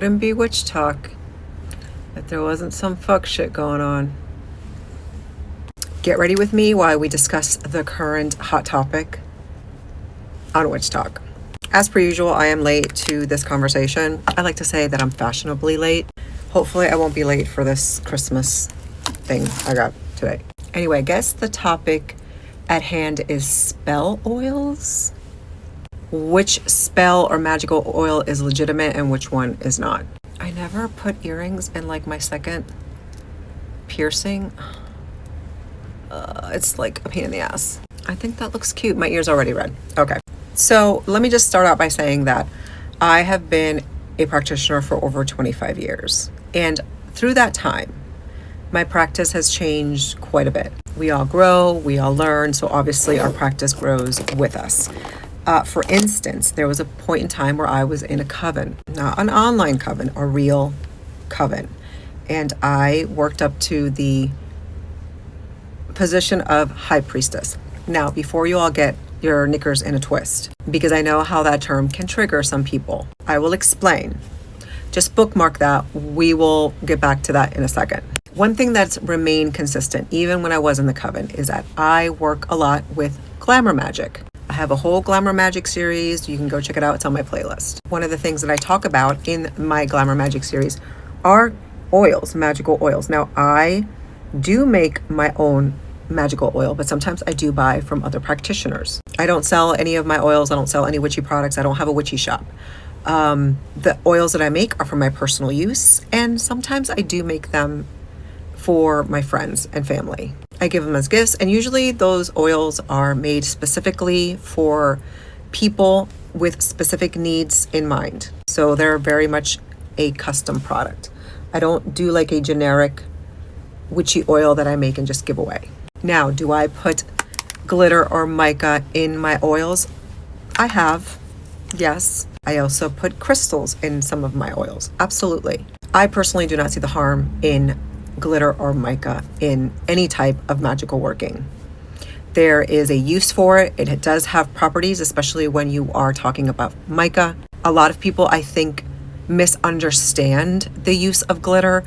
wouldn't be witch talk if there wasn't some fuck shit going on. Get ready with me while we discuss the current hot topic on Witch Talk. As per usual, I am late to this conversation. I like to say that I'm fashionably late. Hopefully I won't be late for this Christmas thing I got today. Anyway, I guess the topic at hand is spell oils. Which spell or magical oil is legitimate and which one is not? I never put earrings in like my second piercing. It's like a pain in the ass. I think that looks cute. My ear's already red. Okay. So let me just start out by saying that I have been a practitioner for over 25 years. And through that time, my practice has changed quite a bit. We all grow, we all learn. So obviously our practice grows with us. For instance, there was a point in time where I was in a coven, not an online coven, a real coven. And I worked up to the position of high priestess. Now, before you all get your knickers in a twist, because I know how that term can trigger some people, I will explain. Just bookmark that. We will get back to that in a second. One thing that's remained consistent, even when I was in the coven, is that I work a lot with glamour magic. I have a whole glamour magic series. You can go check it out. It's on my playlist. One of the things that I talk about in my glamour magic series are oils, magical oils. Now, I do make my own magical oil, but sometimes I do buy from other practitioners. I don't sell any of my oils. I don't sell any witchy products. I don't have a witchy shop. The oils that I make are for my personal use, and sometimes I do make them for my friends and family. I give them as gifts, and usually those oils are made specifically for people with specific needs in mind. So they're very much a custom product. I don't do like a generic witchy oil that I make and just give away. Now, do I put glitter or mica in my oils? I have, yes. I also put crystals in some of my oils, absolutely. I personally do not see the harm in glitter or mica in any type of magical working. There is a use for it. It does have properties, especially when you are talking about mica. A lot of people, I think, misunderstand the use of glitter,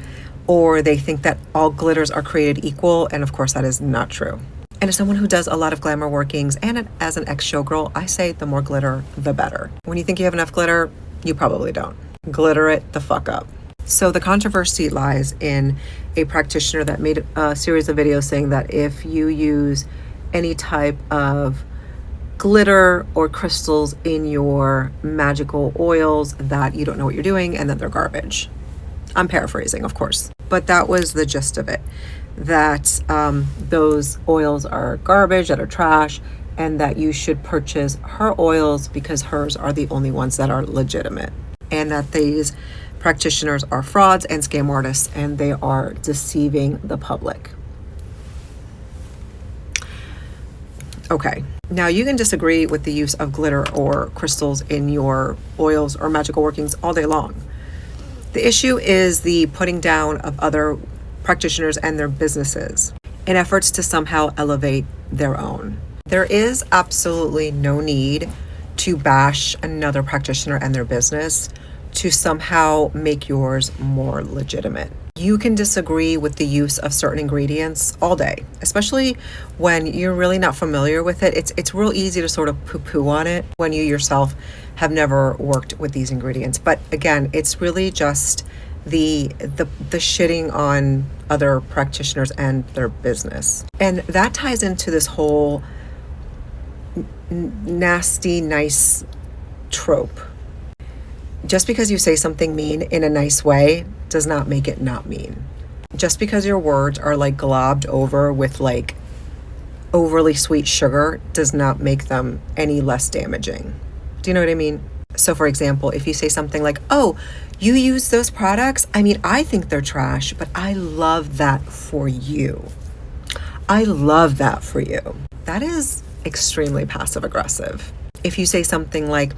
or they think that all glitters are created equal, and of course that is not true. And as someone who does a lot of glamour workings and as an ex-showgirl, I say the more glitter, the better. When you think you have enough glitter, you probably don't. Glitter it the fuck up. So the controversy lies in a practitioner that made a series of videos saying that if you use any type of glitter or crystals in your magical oils, that you don't know what you're doing and that they're garbage. I'm paraphrasing, of course, but that was the gist of it, that those oils are garbage, that are trash, and that you should purchase her oils because hers are the only ones that are legitimate, and that these practitioners are frauds and scam artists, and they are deceiving the public. Okay, now you can disagree with the use of glitter or crystals in your oils or magical workings all day long. The issue is the putting down of other practitioners and their businesses in efforts to somehow elevate their own. There is absolutely no need to bash another practitioner and their business to somehow make yours more legitimate. You can disagree with the use of certain ingredients all day, especially when you're really not familiar with it. It's real easy to sort of poo-poo on it when you yourself have never worked with these ingredients. But again, it's really just the shitting on other practitioners and their business. And that ties into this whole nasty, nice trope. Just because you say something mean in a nice way does not make it not mean. Just because your words are like globbed over with like overly sweet sugar does not make them any less damaging. Do you know what I mean? So for example, if you say something like, oh, you use those products? I mean, I think they're trash, but I love that for you. I love that for you. That is extremely passive aggressive. If you say something like,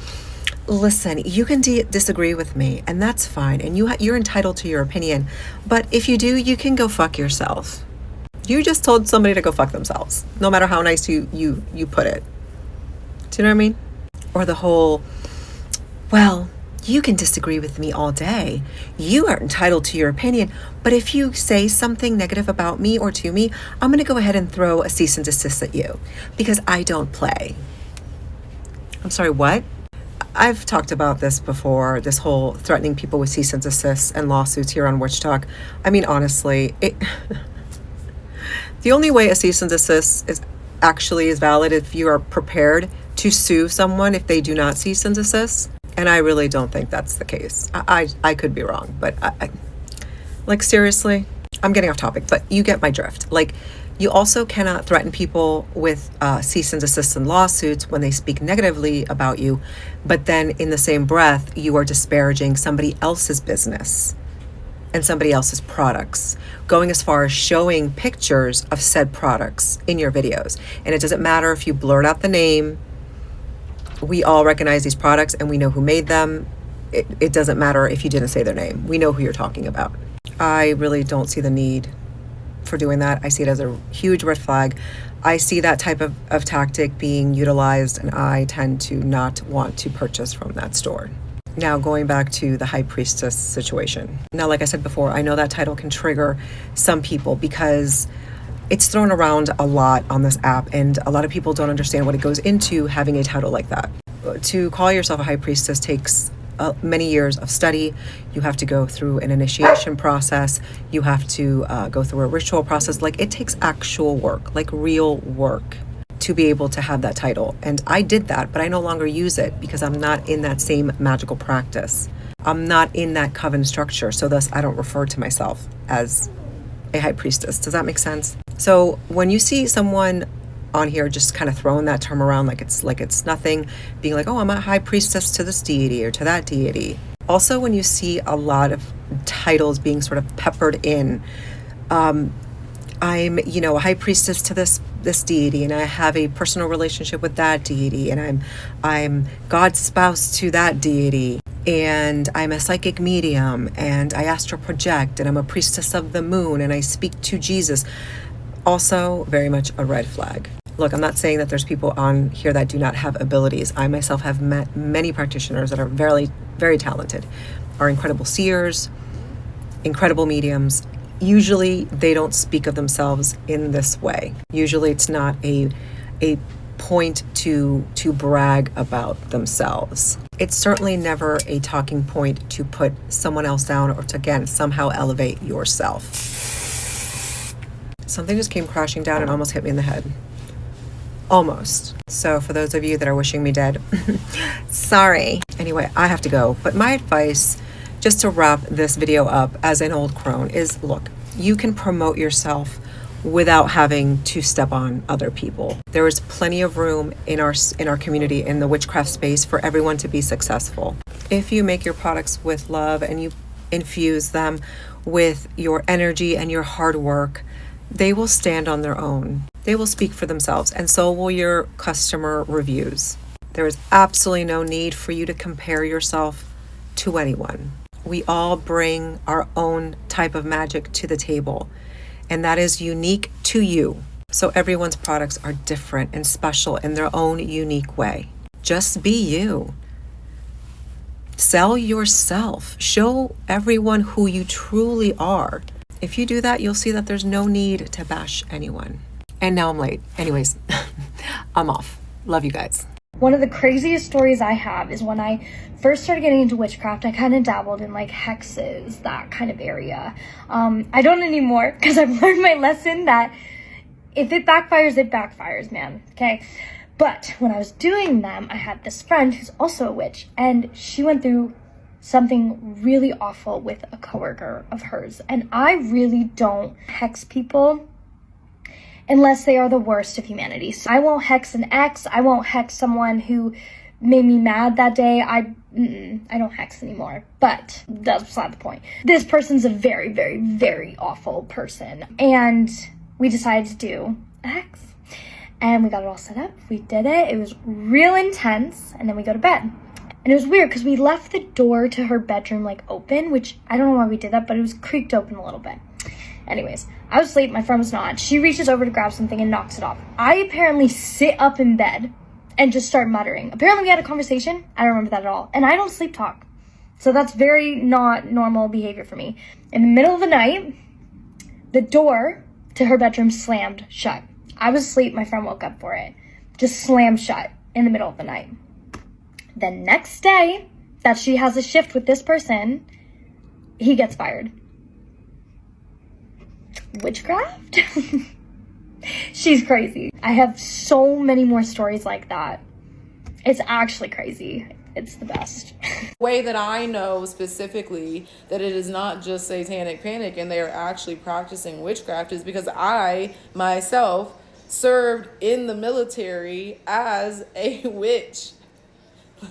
listen, you can disagree with me, and that's fine, and you're entitled to your opinion, but if you do, you can go fuck yourself. You just told somebody to go fuck themselves, no matter how nice you put it. Do you know what I mean? Or the whole, well, You can disagree with me all day. You are entitled to your opinion. But if you say something negative about me or to me, I'm going to go ahead and throw a cease and desist at you because I don't play. I'm sorry, what? I've talked about this before, this whole threatening people with cease and desists and lawsuits here on Witch Talk. I mean, honestly, the only way a cease and desist is valid if you are prepared to sue someone if they do not cease and desist. And I really don't think that's the case. I could be wrong, but like, seriously, I'm getting off topic, but you get my drift. Like, you also cannot threaten people with cease and desist and lawsuits when they speak negatively about you, but then in the same breath, you are disparaging somebody else's business and somebody else's products, going as far as showing pictures of said products in your videos. And it doesn't matter if you blurt out the name. We all recognize these products and we know who made them. It doesn't matter if you didn't say their name. We know who you're talking about. I really don't see the need for doing that. I see it as a huge red flag. I see that type of tactic being utilized, and I tend to not want to purchase from that store. Now, going back to the high priestess situation. Now, like I said before, I know that title can trigger some people because it's thrown around a lot on this app, and a lot of people don't understand what it goes into having a title like that. To call yourself a high priestess takes many years of study. You have to go through an initiation process. You have to go through a ritual process. Like, it takes actual work, like real work, to be able to have that title. And I did that, but I no longer use it because I'm not in that same magical practice. I'm not in that coven structure. So thus, I don't refer to myself as a high priestess. Does that make sense? So when you see someone on here just kind of throwing that term around like it's nothing, being like, oh, I'm a high priestess to this deity or to that deity. Also, when you see a lot of titles being sort of peppered in, I'm, a high priestess to this deity, and I have a personal relationship with that deity, and I'm God's spouse to that deity, and I'm a psychic medium, and I astral project, and I'm a priestess of the moon, and I speak to Jesus. Also, very much a red flag. Look, I'm not saying that there's people on here that do not have abilities. I myself have met many practitioners that are very, very talented, are incredible seers, incredible mediums. Usually they don't speak of themselves in this way. Usually it's not a point to brag about themselves. It's certainly never a talking point to put someone else down or to, again, somehow elevate yourself. Something just came crashing down and almost hit me in the head. Almost. So for those of you that are wishing me dead, sorry. Anyway, I have to go. But my advice, just to wrap this video up as an old crone, is look, you can promote yourself without having to step on other people. There is plenty of room in our community, in the witchcraft space, for everyone to be successful. If you make your products with love and you infuse them with your energy and your hard work, they will stand on their own. They will speak for themselves, and so will your customer reviews. There is absolutely no need for you to compare yourself to anyone. We all bring our own type of magic to the table, and that is unique to you. So everyone's products are different and special in their own unique way. Just be you. Sell yourself. Show everyone who you truly are. If you do that, you'll see that there's no need to bash anyone. And now I'm late. Anyways, I'm off. Love you guys. One of the craziest stories I have is when I first started getting into witchcraft, I kind of dabbled in like hexes, that kind of area. I don't anymore because I've learned my lesson that if it backfires, man. Okay. But when I was doing them, I had this friend who's also a witch, and she went through something really awful with a coworker of hers. And I really don't hex people unless they are the worst of humanity. So I won't hex an ex. I won't hex someone who made me mad that day. I don't hex anymore. But that's beside the point. This person's a very, very, very awful person. And we decided to do a hex. And we got it all set up. We did it. It was real intense. And then we go to bed. And it was weird because we left the door to her bedroom like open, which I don't know why we did that, but it was creaked open a little bit. Anyways, I was asleep, my friend was not. She reaches over to grab something and knocks it off. I apparently sit up in bed and just start muttering. Apparently we had a conversation. I don't remember that at all. And I don't sleep talk. So that's very not normal behavior for me. In the middle of the night, the door to her bedroom slammed shut. I was asleep, my friend woke up for it. Just slammed shut in the middle of the night. The next day that she has a shift with this person, he gets fired. Witchcraft? She's crazy. I have so many more stories like that. It's actually crazy. It's the best. Way that I know specifically that it is not just satanic panic and they are actually practicing witchcraft is because I myself served in the military as a witch.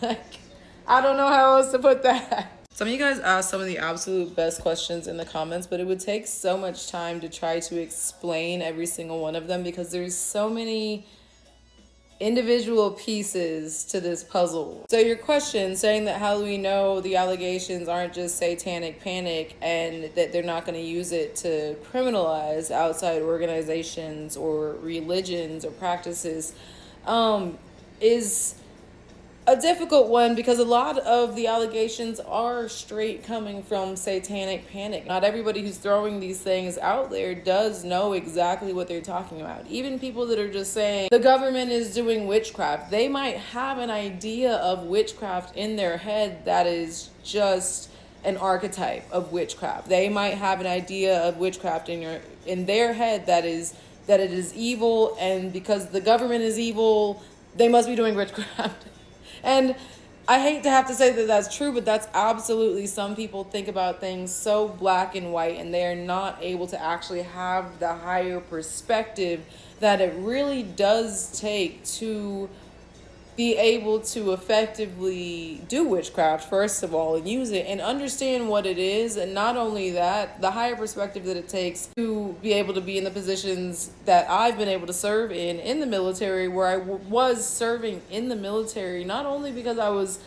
Like, I don't know how else to put that. Some of you guys asked some of the absolute best questions in the comments, but it would take so much time to try to explain every single one of them because there's so many individual pieces to this puzzle. So your question saying that how do we know the allegations aren't just satanic panic and that they're not going to use it to criminalize outside organizations or religions or practices is a difficult one because a lot of the allegations are straight coming from satanic panic. Not everybody who's throwing these things out there does know exactly what they're talking about. Even people that are just saying the government is doing witchcraft, they might have an idea of witchcraft in their head that is just an archetype of witchcraft. They might have an idea of witchcraft in their head that it is evil, and because the government is evil, they must be doing witchcraft. And I hate to have to say that that's true, but that's absolutely, some people think about things so black and white and they are not able to actually have the higher perspective that it really does take to be able to effectively do witchcraft, first of all, and use it and understand what it is. And not only that, the higher perspective that it takes to be able to be in the positions that I've been able to serve in the military, where I was serving in the military, not only because I was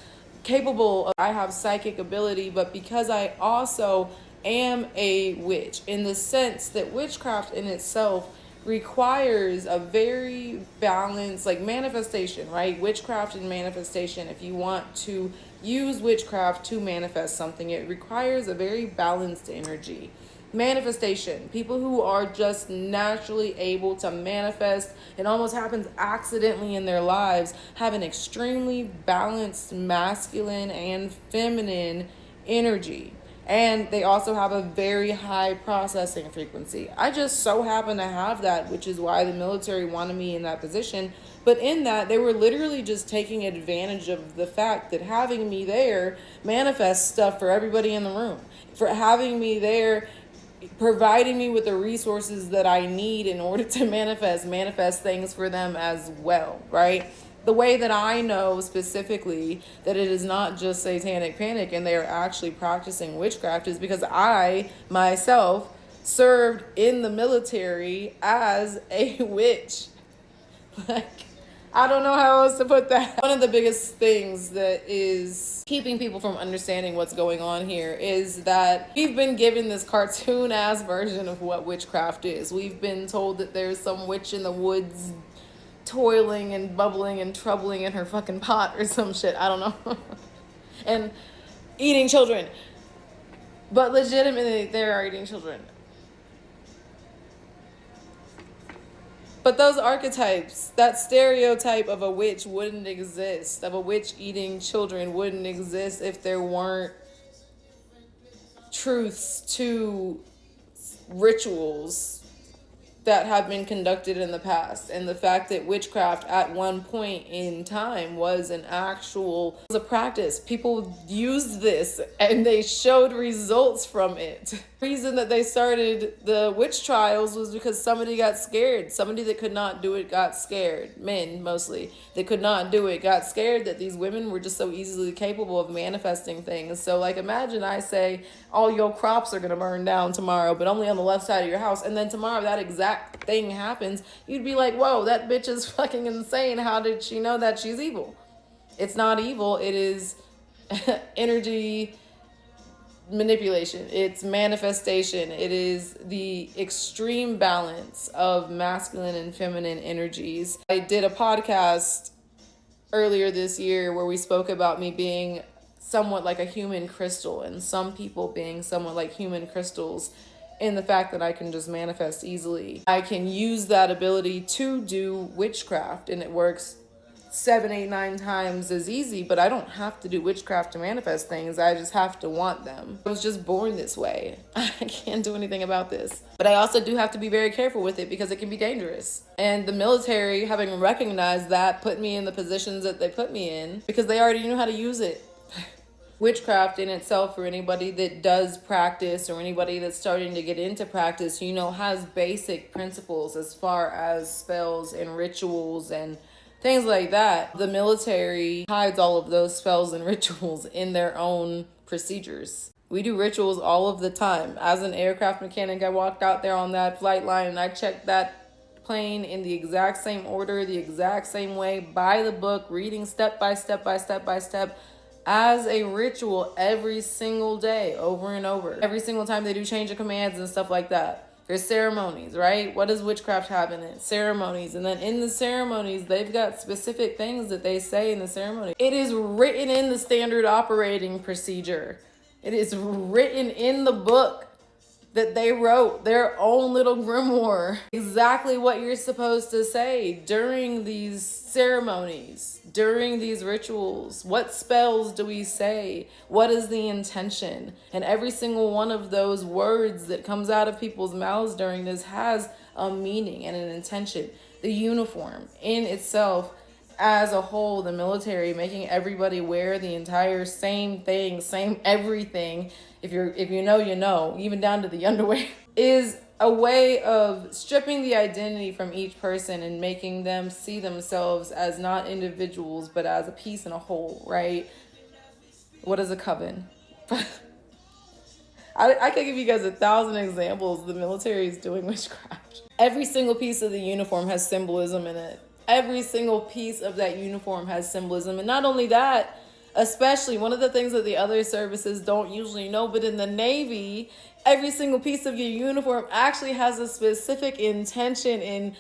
capable of, I have psychic ability, but because I also am a witch, in the sense that witchcraft in itself requires a very balanced, like, manifestation, right? Witchcraft and manifestation, if you want to use witchcraft to manifest something, it requires a very balanced energy. Manifestation, people who are just naturally able to manifest, it almost happens accidentally in their lives, have an extremely balanced masculine and feminine energy. And they also have a very high processing frequency. I just so happen to have that, which is why the military wanted me in that position. But in that, they were literally just taking advantage of the fact that having me there manifests stuff for everybody in the room. For having me there, providing me with the resources that I need in order to manifest things for them as well, right? The way that I know specifically that it is not just satanic panic and they are actually practicing witchcraft is because I myself served in the military as a witch. Like, I don't know how else to put that. One of the biggest things that is keeping people from understanding what's going on here is that we've been given this cartoon ass version of what witchcraft is. We've been told that there's some witch in the woods toiling and bubbling and troubling in her fucking pot or some shit. I don't know. And eating children. But legitimately, they are eating children. But those archetypes, that stereotype of a witch wouldn't exist, of a witch eating children wouldn't exist if there weren't truths to rituals that have been conducted in the past. And the fact that witchcraft at one point in time was a practice. People used this and they showed results from it. The reason that they started the witch trials was because somebody got scared. Somebody that could not do it got scared. Men, mostly. They could not do it, got scared that these women were just so easily capable of manifesting things. So, like, imagine I say, all your crops are going to burn down tomorrow, but only on the left side of your house. And then tomorrow that exact thing happens. You'd be like, whoa, that bitch is fucking insane. How did she know that she's evil? It's not evil. It is energy manipulation. It's manifestation. It is the extreme balance of masculine and feminine energies. I did a podcast earlier this year where we spoke about me being somewhat like a human crystal, and some people being somewhat like human crystals in the fact that I can just manifest easily. I can use that ability to do witchcraft, and it works 7, 8, 9 times as easy, but I don't have to do witchcraft to manifest things. I just have to want them. I was just born this way. I can't do anything about this. But I also do have to be very careful with it because it can be dangerous. And the military, having recognized that, put me in the positions that they put me in because they already knew how to use it. Witchcraft in itself, for anybody that does practice or anybody that's starting to get into practice, has basic principles as far as spells and rituals and things like that. The military hides all of those spells and rituals in their own procedures. We do rituals all of the time. As an aircraft mechanic, I walked out there on that flight line and I checked that plane in the exact same order, the exact same way, by the book, reading step by step by step by step, as a ritual every single day, over and over. Every single time they do change of commands and stuff like that. There's ceremonies, right? What does witchcraft have in it? Ceremonies. And then in the ceremonies, they've got specific things that they say in the ceremony. It is written in the standard operating procedure. It is written in the book that they wrote, their own little grimoire, exactly what you're supposed to say during these ceremonies, during these rituals. What spells do we say? What is the intention? And every single one of those words that comes out of people's mouths during this has a meaning and an intention. The uniform in itself, as a whole, the military making everybody wear the entire same thing, same everything, if you know, even down to the underwear, is a way of stripping the identity from each person and making them see themselves as not individuals, but as a piece and a whole, right? What is a coven? I could give you guys 1,000 examples the military is doing witchcraft. Every single piece of the uniform has symbolism in it. Every single piece of that uniform has symbolism. And not only that, especially one of the things that the other services don't usually know, but in the Navy, every single piece of your uniform actually has a specific intention in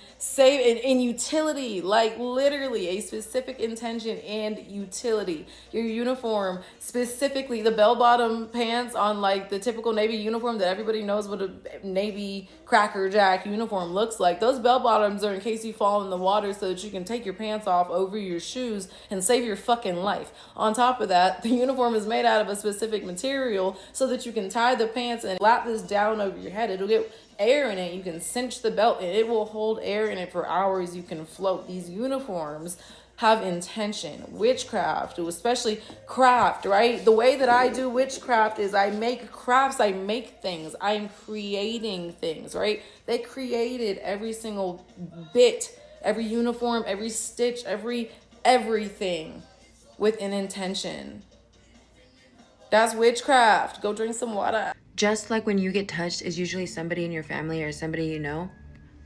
utility, like literally a specific intention and utility. Your uniform, specifically the bell-bottom pants on like the typical Navy uniform that everybody knows what a Navy Cracker Jack uniform looks like. Those bell-bottoms are in case you fall in the water so that you can take your pants off over your shoes and save your fucking life. On top of that, the uniform is made out of a specific material so that you can tie the pants and lap this down over your head. It'll get air in it. You can cinch the belt and it will hold air in it for hours. You can float. These uniforms have intention. Witchcraft, especially craft, right? The way that I do witchcraft is I make crafts, I make things, I'm creating things, right? They created every single bit, every uniform, every stitch, everything with an intention. That's witchcraft. Go drink some water. Just like when you get touched is usually somebody in your family or somebody you know,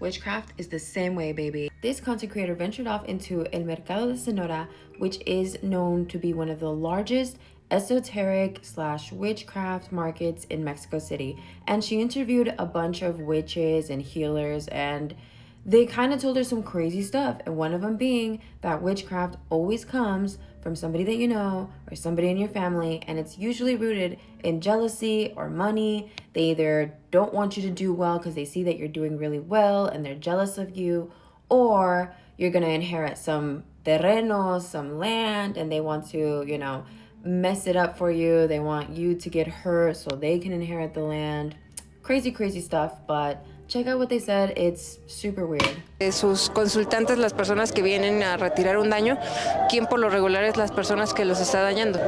witchcraft is the same way, baby. This content creator ventured off into El Mercado de Sonora, which is known to be one of the largest esoteric / witchcraft markets in Mexico City. And she interviewed a bunch of witches and healers, and they kind of told her some crazy stuff. And one of them being that witchcraft always comes from somebody that you know or somebody in your family, and it's usually rooted in jealousy or money. They either don't want you to do well because they see that you're doing really well and they're jealous of you, or you're gonna inherit some terrenos, some land, and they want to, mess it up for you. They want you to get hurt so they can inherit the land. Crazy stuff, but check out what they said. It's super weird. Sus consultantes, las personas que vienen a retirar un daño, ¿quién por lo regular es las personas que los está dañando?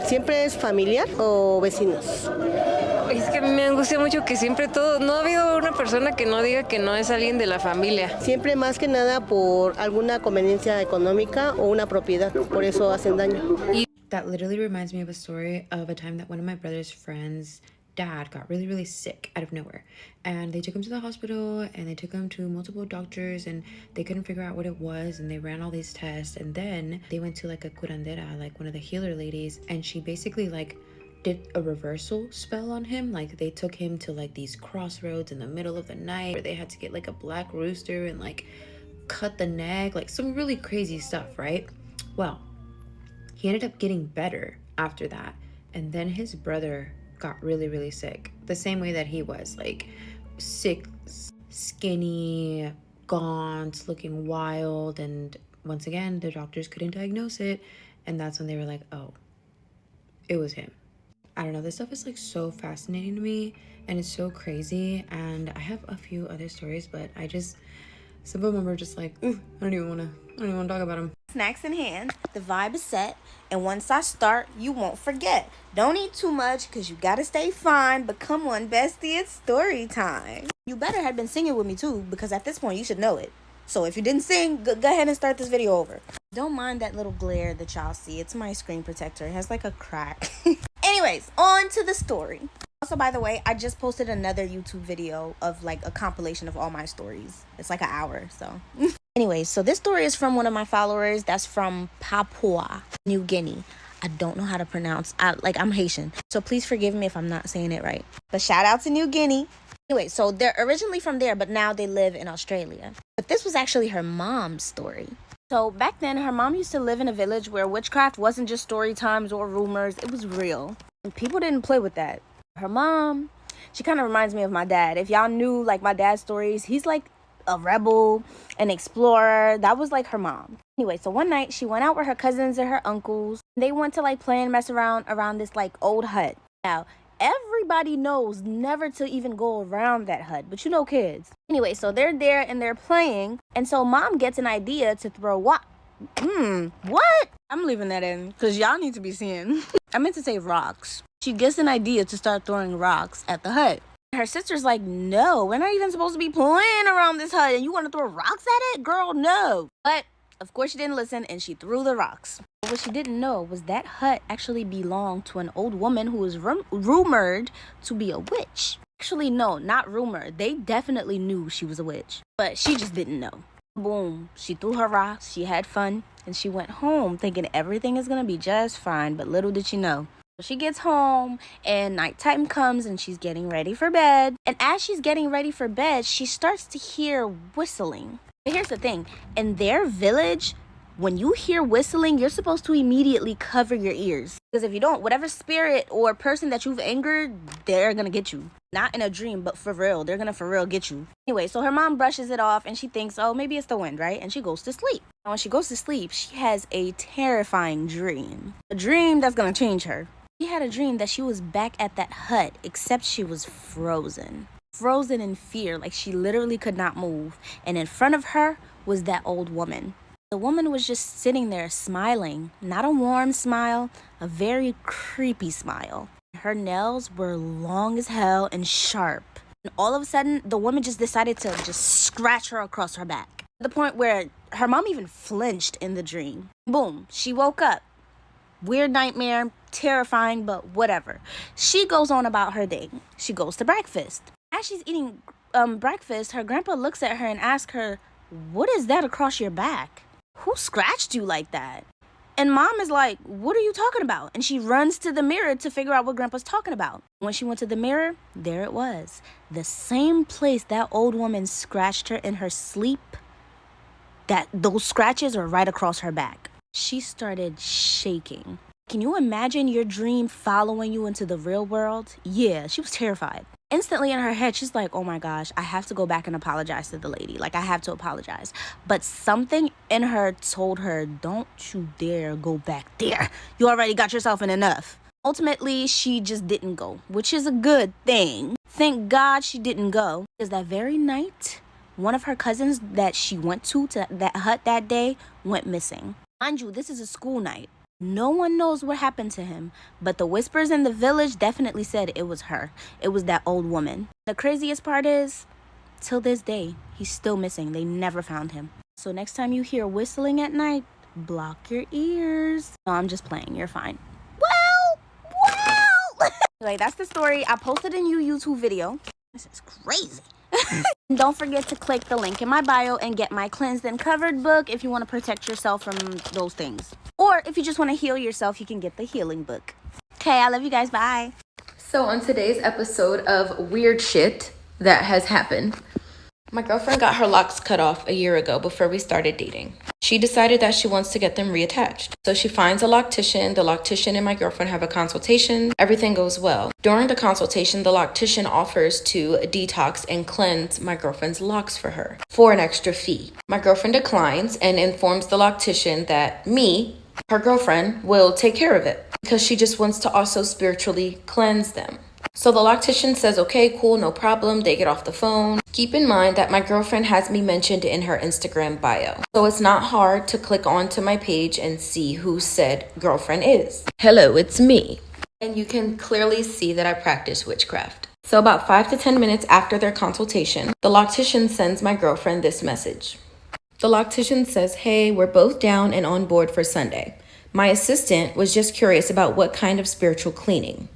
¿Siempre es familiar o vecinos? Es que a mí me angustia mucho que siempre no ha habido una persona que no diga que no es alguien de la familia. Siempre más que nada por alguna conveniencia económica o una propiedad, por eso hacen daño. That literally reminds me of a story of a time that one of my brother's friends' dad got really sick out of nowhere, and they took him to the hospital and they took him to multiple doctors and they couldn't figure out what it was, and they ran all these tests, and then they went to like a curandera, like one of the healer ladies, and she basically like did a reversal spell on him. Like they took him to like these crossroads in the middle of the night where they had to get like a black rooster and like cut the neck, like some really crazy stuff, right? Well, he ended up getting better after that. And then his brother got really, really sick. The same way that he was, like sick, skinny, gaunt, looking wild. And once again, the doctors couldn't diagnose it. And that's when they were like, oh, it was him. I don't know, this stuff is like so fascinating to me and it's so crazy. And I have a few other stories, but some of them are just like, ooh, I don't even want to talk about them. Snacks in hand, the vibe is set, and once I start, you won't forget. Don't eat too much, because you gotta stay fine, but come on, bestie, it's story time. You better have been singing with me too, because at this point, you should know it. So if you didn't sing, go ahead and start this video over. Don't mind that little glare that y'all see. It's my screen protector. It has like a crack. Anyways, on to the story. Also, by the way, I just posted another YouTube video of like a compilation of all my stories. It's like an hour, so. Anyways, so this story is from one of my followers that's from Papua New Guinea. I don't know how to pronounce. I'm Haitian, so please forgive me if I'm not saying it right. But shout out to New Guinea. Anyway, so they're originally from there, but now they live in Australia. But this was actually her mom's story. So back then, her mom used to live in a village where witchcraft wasn't just story times or rumors. It was real. And people didn't play with that. Her mom, she kind of reminds me of my dad. If y'all knew like my dad's stories, he's like a rebel, an explorer. That was like her mom. Anyway, so one night she went out with her cousins and her uncles. They went to like play and mess around this like old hut. Now, everybody knows never to even go around that hut, but you know kids. Anyway, so they're there and they're playing, and so mom gets an idea to throw what? I'm leaving that in because y'all need to be seeing. I meant to say rocks. She gets an idea to start throwing rocks at the hut. Her sister's like, no, we're not even supposed to be playing around this hut and you want to throw rocks at it? Girl, no. But of course she didn't listen and she threw the rocks. But what she didn't know was that hut actually belonged to an old woman who was rumored to be a witch. Actually, no, not rumored. They definitely knew she was a witch, but she just didn't know. Boom, she threw her rocks, she had fun, and she went home thinking everything is gonna be just fine, but little did she know. She gets home and nighttime comes and she's getting ready for bed. And as she's getting ready for bed, she starts to hear whistling. But here's the thing, in their village, when you hear whistling, you're supposed to immediately cover your ears. Because if you don't, whatever spirit or person that you've angered, they're gonna get you. Not in a dream, but for real. They're gonna for real get you. Anyway, so her mom brushes it off and she thinks, oh, maybe it's the wind, right? And she goes to sleep. And when she goes to sleep, she has a terrifying dream. A dream that's gonna change her. She had a dream that she was back at that hut, except she was frozen. Frozen in fear, like she literally could not move. And in front of her was that old woman. The woman was just sitting there smiling. Not a warm smile, a very creepy smile. Her nails were long as hell and sharp. And all of a sudden, the woman just decided to just scratch her across her back. To the point where her mom even flinched in the dream. Boom, she woke up. Weird nightmare, terrifying, but whatever. She goes on about her day. She goes to breakfast. As she's eating breakfast, her grandpa looks at her and asks her, what is that across your back? Who scratched you like that? And mom is like, what are you talking about? And she runs to the mirror to figure out what grandpa's talking about. When she went to the mirror, there it was. The same place that old woman scratched her in her sleep. Those scratches are right across her back. She started shaking. Can you imagine your dream following you into the real world? Yeah, she was terrified. Instantly in her head, she's like, oh my gosh, I have to go back and apologize to the lady. Like, I have to apologize. But something in her told her, don't you dare go back there. You already got yourself in enough. Ultimately, she just didn't go, which is a good thing. Thank God she didn't go. Because that very night, one of her cousins that she went to that hut that day went missing. Mind you, this is a school night. No one knows what happened to him, but the whispers in the village definitely said it was her. It was that old woman. The craziest part is, till this day, he's still missing. They never found him. So next time you hear whistling at night, block your ears. No, I'm just playing. You're fine. Well. Like, that's the story. I posted a new YouTube video. This is crazy. Don't forget to click the link in my bio and get my cleansed and covered book if you want to protect yourself from those things. Or if you just want to heal yourself, you can get the healing book. Okay, I love you guys. Bye. So on today's episode of weird shit that has happened, my girlfriend got her locks cut off a year ago before we started dating. She She decided that she wants to get them reattached. So she finds a loctician. The loctician and my girlfriend have a consultation. Everything goes well. During the consultation, the loctician offers to detox and cleanse my girlfriend's locks for her for an extra fee. My girlfriend declines and informs the loctician that me, her girlfriend, will take care of it because she just wants to also spiritually cleanse them. So the loctician says, okay, cool, no problem. They get off the phone. Keep in mind that my girlfriend has me mentioned in her Instagram bio. So it's not hard to click onto my page and see who said girlfriend is. Hello, it's me. And you can clearly see that I practice witchcraft. So about 5 to 10 minutes after their consultation, the loctician sends my girlfriend this message. The loctician says, hey, we're both down and on board for Sunday. My assistant was just curious about what kind of spiritual cleaning.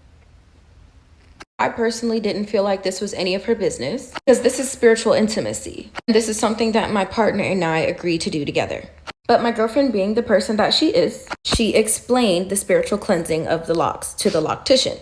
I personally didn't feel like this was any of her business because this is spiritual intimacy. And this is something that my partner and I agreed to do together. But my girlfriend, being the person that she is, she explained the spiritual cleansing of the locks to the loctician.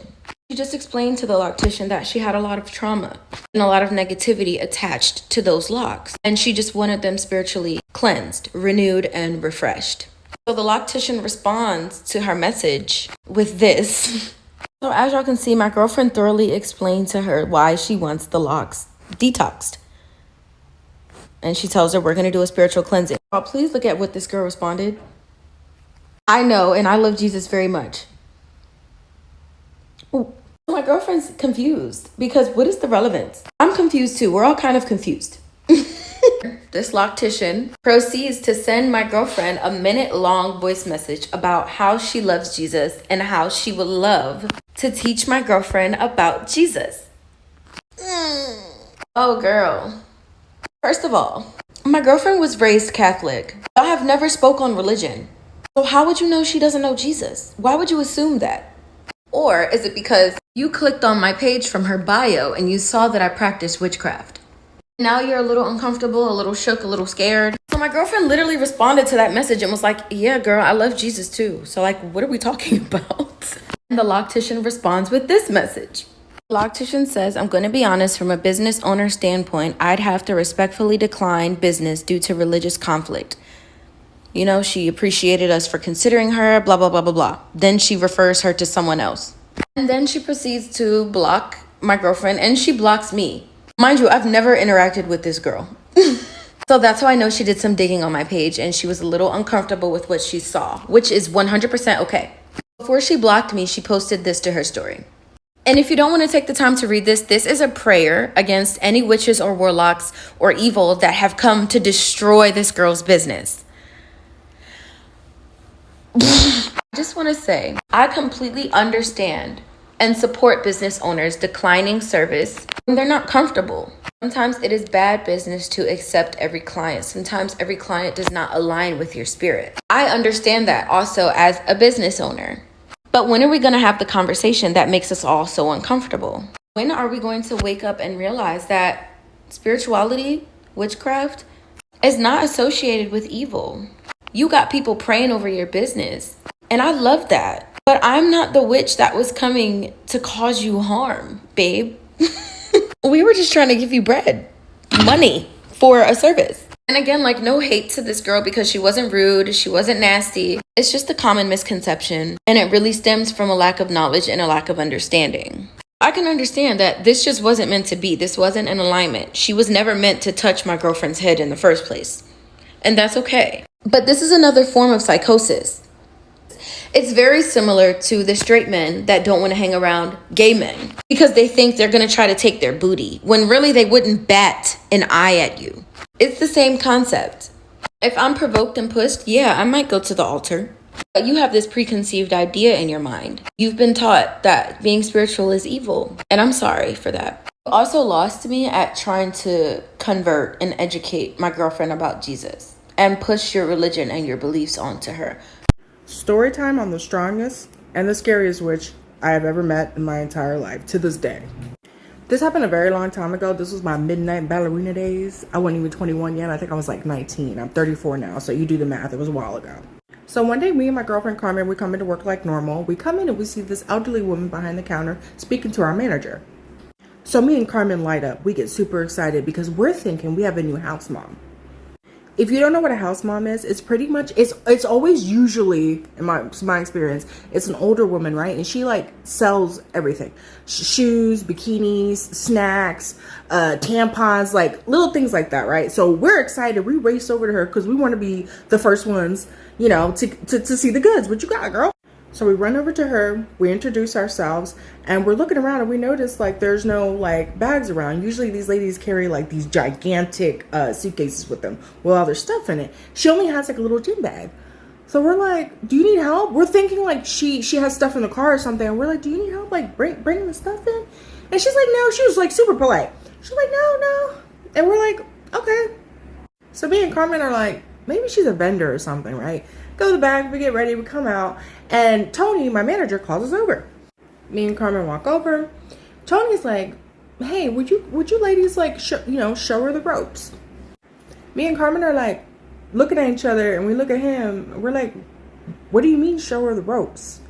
She just explained to the loctician that she had a lot of trauma and a lot of negativity attached to those locks. And she just wanted them spiritually cleansed, renewed, and refreshed. So the loctician responds to her message with this. So as y'all can see, my girlfriend thoroughly explained to her why she wants the locks detoxed. And she tells her we're going to do a spiritual cleansing. Y'all, please look at what this girl responded. I know, and I love Jesus very much. Ooh. My girlfriend's confused because what is the relevance? I'm confused too. We're all kind of confused. This loctician proceeds to send my girlfriend a minute-long voice message about how she loves Jesus and how she would love to teach my girlfriend about Jesus. Oh, girl. First of all, my girlfriend was raised Catholic. I have never spoke on religion. So how would you know she doesn't know Jesus? Why would you assume that? Or is it because you clicked on my page from her bio and you saw that I practice witchcraft? Now you're a little uncomfortable, a little shook, a little scared. So my girlfriend literally responded to that message and was like, yeah, girl, I love Jesus too. So like, what are we talking about? And the loctician responds with this message. The loctician says, I'm going to be honest, from a business owner standpoint, I'd have to respectfully decline business due to religious conflict. You know, she appreciated us for considering her, blah, blah, blah, blah, blah. Then she refers her to someone else. And then she proceeds to block my girlfriend and she blocks me. Mind you, I've never interacted with this girl. So that's how I know she did some digging on my page and she was a little uncomfortable with what she saw, which is 100% okay. Before she blocked me, she posted this to her story. And if you don't want to take the time to read this is a prayer against any witches or warlocks or evil that have come to destroy this girl's business. I just want to say, I completely understand and support business owners declining service when they're not comfortable. Sometimes it is bad business to accept every client. Sometimes every client does not align with your spirit. I understand that also as a business owner. But when are we going to have the conversation that makes us all so uncomfortable? When are we going to wake up and realize that spirituality, witchcraft, is not associated with evil? You got people praying over your business, and I love that. But I'm not the witch that was coming to cause you harm, babe. We were just trying to give you bread, money for a service. And again, like, no hate to this girl because she wasn't rude, she wasn't nasty. It's just a common misconception, and it really stems from a lack of knowledge and a lack of understanding. I can understand that this just wasn't meant to be. This wasn't an alignment. She was never meant to touch my girlfriend's head in the first place. And that's okay. But this is another form of psychosis. It's very similar to the straight men that don't want to hang around gay men because they think they're going to try to take their booty when really they wouldn't bat an eye at you. It's the same concept. If I'm provoked and pushed, yeah, I might go to the altar. But you have this preconceived idea in your mind. You've been taught that being spiritual is evil, and I'm sorry for that. You also lost me at trying to convert and educate my girlfriend about Jesus and push your religion and your beliefs onto her. Story time on the strongest and the scariest witch I have ever met in my entire life to this day. This happened a very long time ago. This was my midnight ballerina days. I wasn't even 21 yet. I think I was like 19. I'm 34 now, so you do the math. It was a while ago. So one day, me and my girlfriend Carmen, we come into work like normal. We come in and we see this elderly woman behind the counter speaking to our manager. So me and Carmen light up. We get super excited because we're thinking we have a new house mom. if you don't know what a house mom is, it's pretty much, it's always usually, in my experience, it's an older woman, right? And she like sells everything. Shoes, bikinis, snacks, tampons, like little things like that, right? So we're excited. We race over to her because we want to be the first ones, you know, to see the goods. What you got, girl? So we run over to her, we introduce ourselves, and we're looking around and we notice like there's no like bags around. Usually these ladies carry like these gigantic suitcases with them with all their stuff in it. She only has like a little gym bag. So we're like, do you need help? We're thinking like she has stuff in the car or something. And we're like, do you need help like bringing the stuff in? And she's like, no. She was like super polite. She's like, no. And we're like, okay. So me and Carmen are like, maybe she's a vendor or something, right? Go to the back, we get ready, we come out, and Tony, my manager, calls us over. Me and Carmen walk over. Tony's like, hey, would you ladies like show her the ropes? Me and Carmen are like looking at each other, and we look at him. We're like, what do you mean show her the ropes?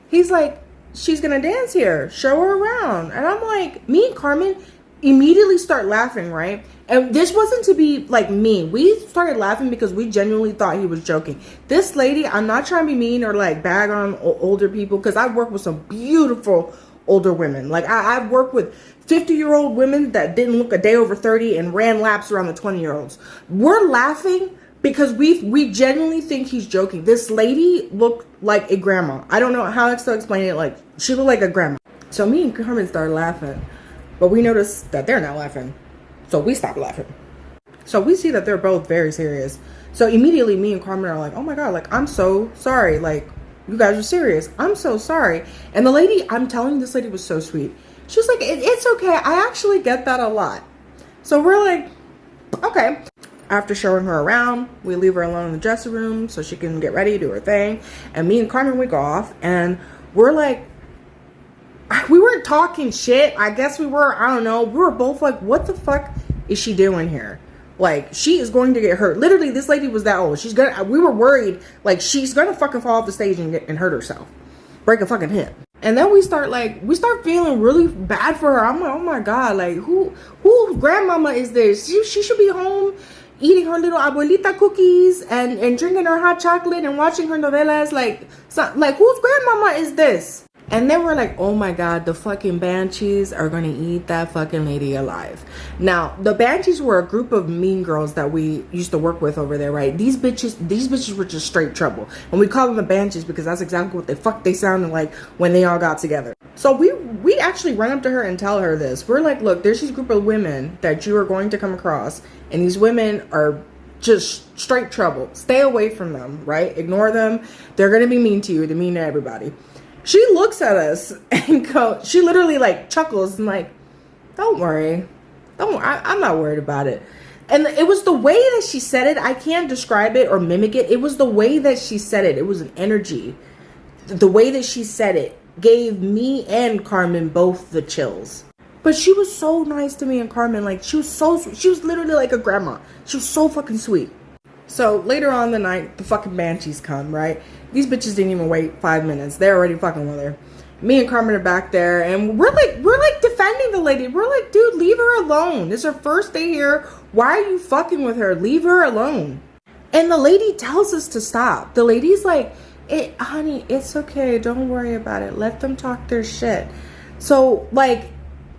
He's like, she's gonna dance here, show her around. And I'm like, me and Carmen immediately start laughing, right? And this wasn't to be like mean. We started laughing because we genuinely thought he was joking. This lady, I'm not trying to be mean or like bag on older people, because I've worked with some beautiful older women. Like I've worked with 50-year-old women that didn't look a day over 30 and ran laps around the 20-year-olds. We're laughing because we genuinely think he's joking. This lady looked like a grandma. I don't know how else to explain it. Like she looked like a grandma. So me and Carmen started laughing, but we noticed that they're not laughing. So we stopped laughing. So we see that they're both very serious. So immediately me and Carmen are like, oh my God, like, I'm so sorry. Like, you guys are serious. I'm so sorry. And the lady, I'm telling you, this lady was so sweet. She was like, it's okay. I actually get that a lot. So we're like, okay. After showing her around, we leave her alone in the dressing room so she can get ready, do her thing. And me and Carmen, we go off and we're like, we weren't talking shit. I guess we were. I don't know. We were both like, what the fuck is she doing here? Like, she is going to get hurt. Literally, this lady was that old. We were worried, like, she's gonna fucking fall off the stage and hurt herself. Break a fucking hip. And then we start feeling really bad for her. I'm like, oh my God, like, who grandmama is this? She should be home eating her little abuelita cookies and drinking her hot chocolate and watching her novelas. Like whose grandmama is this? And then we're like, oh my God, the fucking Banshees are gonna eat that fucking lady alive. Now, the Banshees were a group of mean girls that we used to work with over there, right? These bitches were just straight trouble. And we call them the Banshees because that's exactly what they sounded like when they all got together. So we actually run up to her and tell her this. We're like, look, there's this group of women that you are going to come across, and these women are just straight trouble. Stay away from them, right? Ignore them. They're gonna be mean to you. They're mean to everybody. She looks at us and she literally like chuckles and like, don't worry. I'm not worried about it. And it was the way that she said it. I can't describe it or mimic it. It was the way that she said it. It was an energy. The way that she said it gave me and Carmen both the chills. But she was so nice to me and Carmen. Like, she was so sweet. She was literally like a grandma. She was so fucking sweet. So later on the night, the fucking Banshees come, right? These bitches didn't even wait 5 minutes. They're already fucking with her. Me and Carmen are back there, and we're like defending the lady. We're like, dude, leave her alone. It's her first day here. Why are you fucking with her? Leave her alone. And the lady tells us to stop. The lady's like, honey, it's okay. Don't worry about it. Let them talk their shit. So like,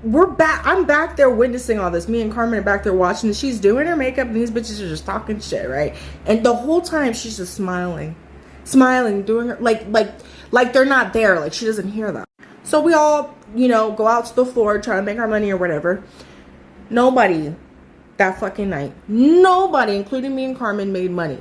we're back. I'm back there witnessing all this. Me and Carmen are back there watching. She's doing her makeup, and these bitches are just talking shit, right? And the whole time she's just smiling, doing her like they're not there. Like she doesn't hear them. So we all, go out to the floor trying to make our money or whatever. Nobody that fucking night, nobody, including me and Carmen, made money.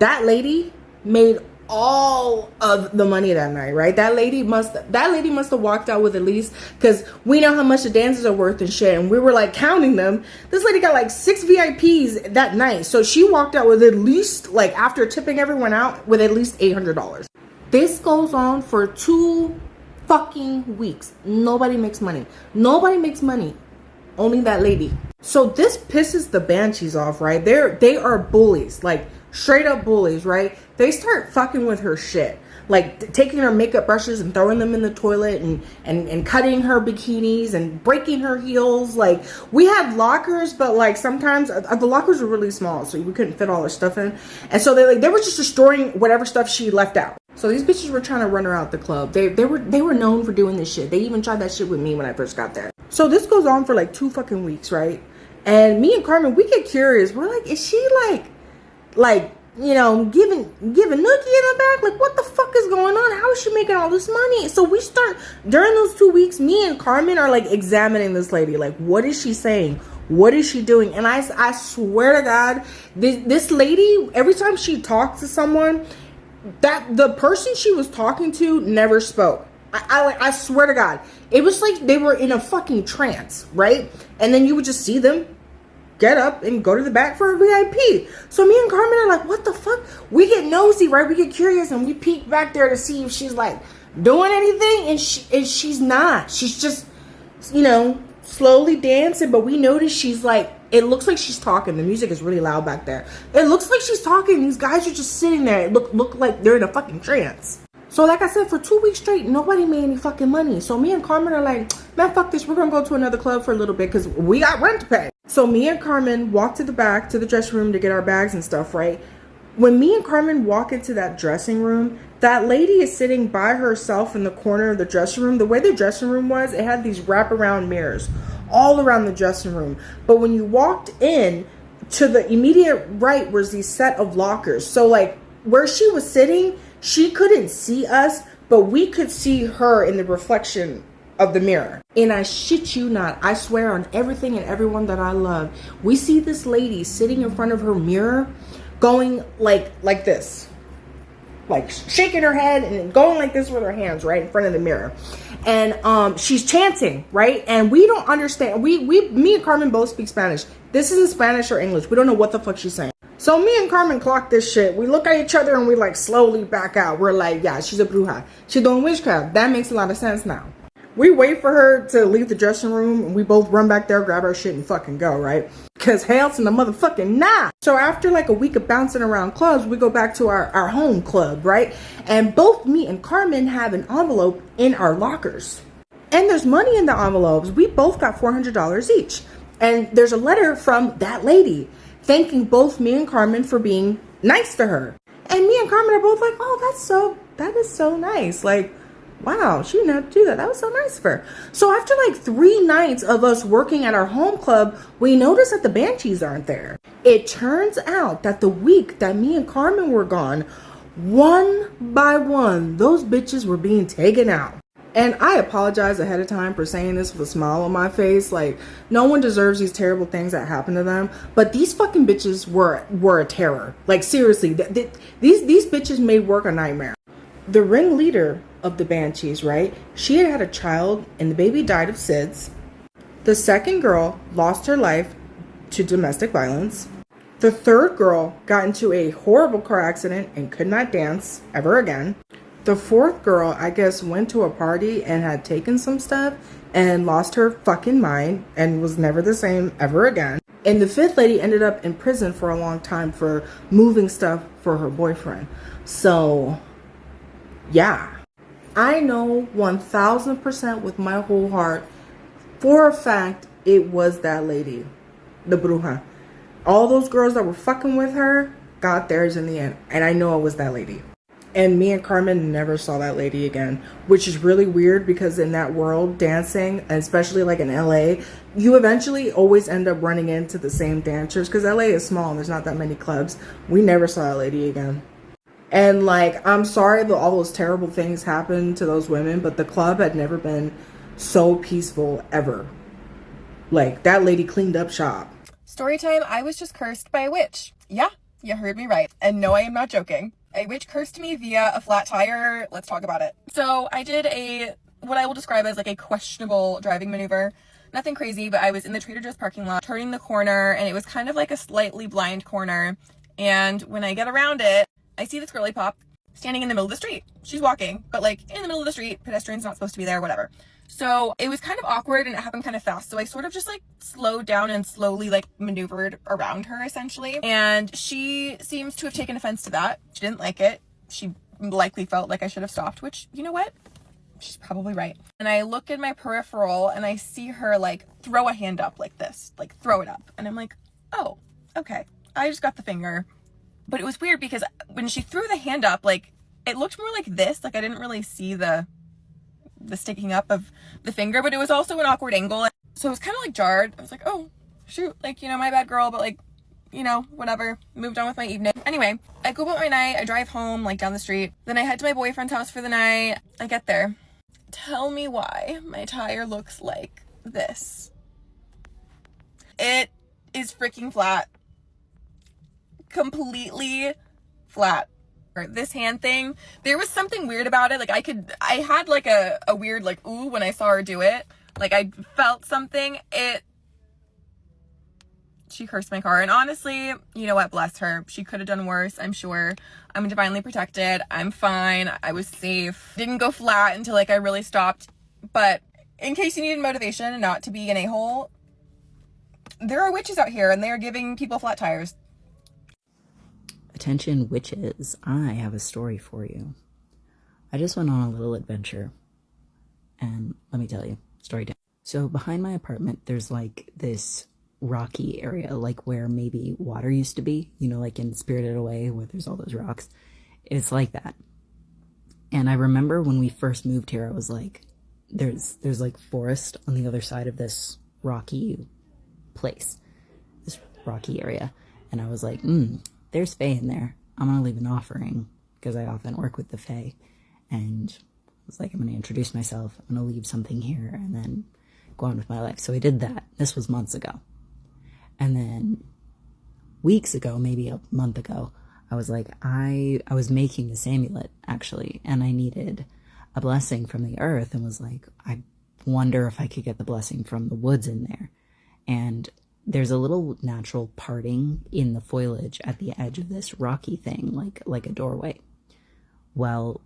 That lady made all of the money that night, right? That lady must have walked out with at least, because we know how much the dances are worth and shit, and we were like counting them. This lady got like 6 VIPs that night, so she walked out with at least, like, after tipping everyone out, with at least $800. This goes on for 2 fucking weeks. Nobody makes money. Only that lady. So this pisses the Banshees off, right? They are bullies, like straight up bullies, right? They start fucking with her shit. like taking her makeup brushes and throwing them in the toilet and cutting her bikinis and breaking her heels. Like, we had lockers, but like sometimes the lockers were really small, so we couldn't fit all her stuff in. And so they were just destroying whatever stuff she left out. So these bitches were trying to run her out the club. They were known for doing this shit. They even tried that shit with me when I first got there. So this goes on for like 2 fucking weeks, right? And me and Carmen, we get curious. We're like, is she like, you know, giving Nookie in the back? Like, what the fuck is going on? How is she making all this money? So we start, during those 2 weeks, me and Carmen are like examining this lady. Like, what is she saying? What is she doing? And I swear to God, this lady, every time she talked to someone, that the person she was talking to never spoke. I swear to God, it was like they were in a fucking trance, right? And then you would just see them get up and go to the back for a VIP. So me and Carmen are like, what the fuck? We get nosy, right? We get curious and we peek back there to see if she's like doing anything, and she's not. She's just, you know, slowly dancing, but we notice she's like, it looks like she's talking. The music is really loud back there. It looks like she's talking. These guys are just sitting there. It look like they're in a fucking trance. So like I said, for 2 weeks straight, nobody made any fucking money. So me and Carmen are like, man, fuck this. We're going to go to another club for a little bit because we got rent to pay. So me and Carmen walk to the back, to the dressing room to get our bags and stuff, right? When me and Carmen walk into that dressing room, that lady is sitting by herself in the corner of the dressing room. The way the dressing room was, it had these wraparound mirrors all around the dressing room. But when you walked in, to the immediate right was these set of lockers. So like where she was sitting, she couldn't see us, but we could see her in the reflection of the mirror. And I shit you not, I swear on everything and everyone that I love, we see this lady sitting in front of her mirror going like this, like shaking her head and going like this with her hands right in front of the mirror. And she's chanting, right? And we don't understand. Me and Carmen both speak Spanish. This isn't Spanish or English. We don't know what the fuck she's saying. So me and Carmen clock this shit. We look at each other and we like slowly back out. We're like, yeah, she's a bruja. She's doing witchcraft. That makes a lot of sense now. We wait for her to leave the dressing room and we both run back there, grab our shit and fucking go, right? Because hell's in the motherfucking nah. So after like a week of bouncing around clubs, we go back to our home club, right? And both me and Carmen have an envelope in our lockers. And there's money in the envelopes. We both got $400 each. And there's a letter from that lady thanking both me and Carmen for being nice to her. And me and Carmen are both like, oh, that is so nice. Like, wow, she didn't have to do that. That was so nice of her. So after like 3 nights of us working at our home club, we noticed that the Banshees aren't there. It turns out that the week that me and Carmen were gone, one by one, those bitches were being taken out. And I apologize ahead of time for saying this with a smile on my face. Like, no one deserves these terrible things that happen to them. But these fucking bitches were a terror. Like, seriously, these bitches made work a nightmare. The ringleader of the Banshees, right? She had a child and the baby died of SIDS. The second girl lost her life to domestic violence. The third girl got into a horrible car accident and could not dance ever again. The fourth girl, I guess, went to a party and had taken some stuff and lost her fucking mind and was never the same ever again. And the fifth lady ended up in prison for a long time for moving stuff for her boyfriend. So, yeah. I know 1000% with my whole heart, for a fact, it was that lady, the bruja. All those girls that were fucking with her got theirs in the end. And I know it was that lady. And me and Carmen never saw that lady again, which is really weird because in that world, dancing, especially like in LA, you eventually always end up running into the same dancers because LA is small and there's not that many clubs. We never saw that lady again. And like, I'm sorry that all those terrible things happened to those women, but the club had never been so peaceful ever. Like, that lady cleaned up shop. Story time, I was just cursed by a witch. Yeah, you heard me right. And no, I am not joking. A witch cursed me via a flat tire. Let's talk about it. So I did what I will describe as like a questionable driving maneuver. Nothing crazy, but I was in the Trader Joe's parking lot, turning the corner, and it was kind of like a slightly blind corner. And when I get around it, I see this girly pop standing in the middle of the street. She's walking, but like in the middle of the street, pedestrians not supposed to be there, whatever. So it was kind of awkward and it happened kind of fast. So I sort of just like slowed down and slowly like maneuvered around her essentially. And she seems to have taken offense to that. She didn't like it. She likely felt like I should have stopped, which, you know what? She's probably right. And I look in my peripheral and I see her like throw a hand up like this, like throw it up. And I'm like, oh, okay. I just got the finger. But it was weird because when she threw the hand up, like it looked more like this. Like I didn't really see the sticking up of the finger, but it was also an awkward angle. So it was kind of like jarred. I was like, oh, shoot. Like, you know, my bad, girl. But like, you know, whatever. Moved on with my evening. Anyway, I go about my night. I drive home, like down the street. Then I head to my boyfriend's house for the night. I get there. Tell me why my tire looks like this. It is freaking flat. Completely flat. This hand thing, there was something weird about it. Like I had like a weird like ooh when I saw her do it. Like I felt something. She cursed my car, and honestly, you know what, bless her. She could have done worse, I'm sure. I'm divinely protected. I'm fine. I was safe. Didn't go flat until like I really stopped. But in case you needed motivation not to be an a-hole, there are witches out here and they are giving people flat tires. Attention witches, I have a story for you. I just went on a little adventure, and let me tell you, story time. So behind my apartment, there's like this rocky area, like where maybe water used to be, you know, like in Spirited Away where there's all those rocks. It's like that. And I remember when we first moved here, I was like, there's like forest on the other side of this rocky place, this rocky area. And I was like, there's fae in there. I'm gonna leave an offering because I often work with the fae. And I was like, I'm gonna introduce myself. I'm gonna leave something here and then go on with my life. So I did that. This was months ago. And then weeks ago, maybe a month ago, I was like, I was making this amulet actually, and I needed a blessing from the earth, and was like, I wonder if I could get the blessing from the woods in there. And there's a little natural parting in the foliage at the edge of this rocky thing, like a doorway. Well,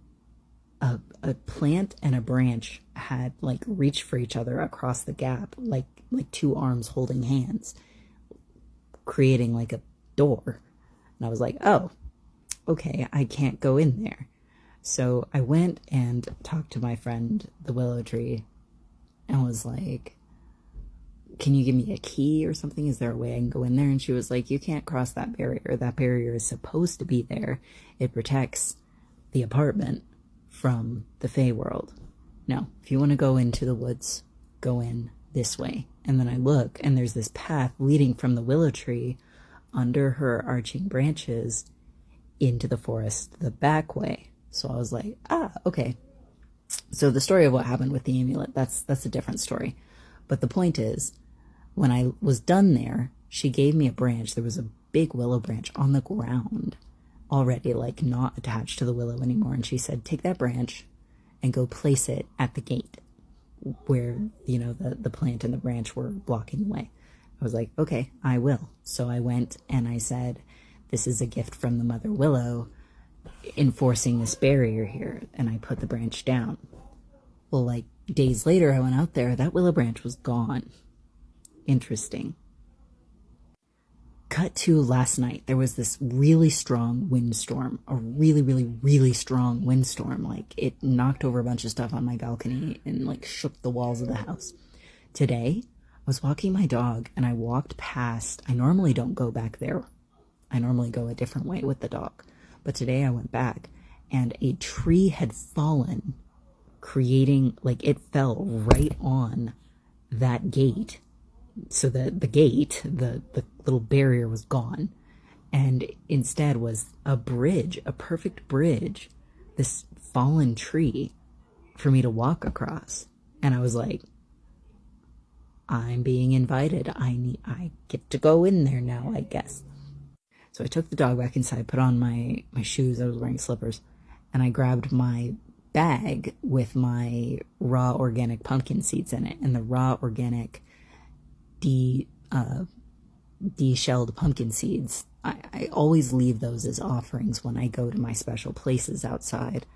a plant and a branch had like reached for each other across the gap, like two arms holding hands, creating like a door. And I was like, oh, okay, I can't go in there. So I went and talked to my friend, the willow tree, and was like, can you give me a key or something? Is there a way I can go in there? And she was like, you can't cross that barrier. That barrier is supposed to be there. It protects the apartment from the Fae world. No, if you want to go into the woods, go in this way. And then I look, and there's this path leading from the willow tree under her arching branches into the forest the back way. So I was like, okay. So the story of what happened with the amulet, that's a different story. But the point is, when I was done there, she gave me a branch. There was a big willow branch on the ground already, like not attached to the willow anymore. And she said, take that branch and go place it at the gate where, you know, the plant and the branch were blocking the way. I was like, okay, I will. So I went and I said, this is a gift from the mother willow enforcing this barrier here. And I put the branch down. Well, like days later, I went out there. That willow branch was gone. Interesting. Cut to last night. There was this really strong windstorm. A really, really, really strong windstorm. Like it knocked over a bunch of stuff on my balcony and like shook the walls of the house. Today, I was walking my dog and I walked past. I normally don't go back there. I normally go a different way with the dog. But today I went back and a tree had fallen, creating, like it fell right on that gate. So the gate, the little barrier was gone. And instead was a bridge, a perfect bridge, this fallen tree for me to walk across. And I was like, I'm being invited. I get to go in there now, I guess. So I took the dog back inside, put on my shoes. I was wearing slippers. And I grabbed my bag with my raw organic pumpkin seeds in it. And the raw organic de-shelled pumpkin seeds, I always leave those as offerings when I go to my special places outside.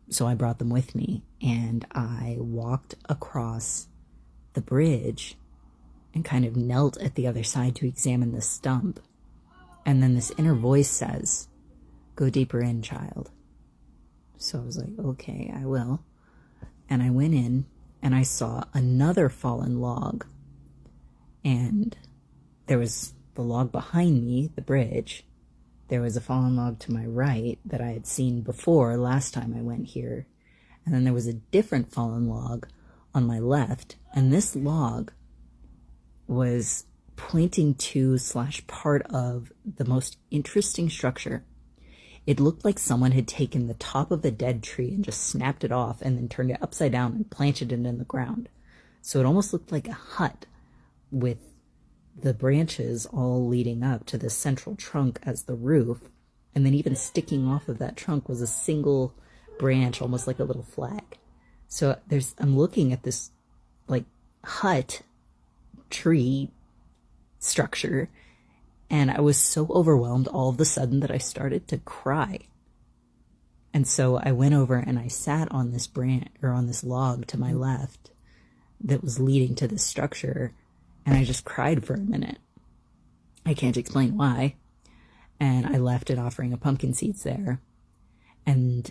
So I brought them with me. And I walked across the bridge and kind of knelt at the other side to examine the stump. And then this inner voice says, go deeper in, child. So I was like, okay, I will. And I went in and I saw another fallen log. And there was the log behind me, the bridge. There was a fallen log to my right that I had seen before last time I went here. And then there was a different fallen log on my left. And this log was pointing to / part of the most interesting structure. It looked like someone had taken the top of a dead tree and just snapped it off and then turned it upside down and planted it in the ground. So it almost looked like a hut with the branches all leading up to the central trunk as the roof. And then even sticking off of that trunk was a single branch, almost like a little flag. So I'm looking at this like hut tree structure, and I was so overwhelmed all of a sudden that I started to cry. And so I went over and I sat on this branch, or on this log to my left that was leading to this structure, and I just cried for a minute. I can't explain why. And I left an offering of pumpkin seeds there. And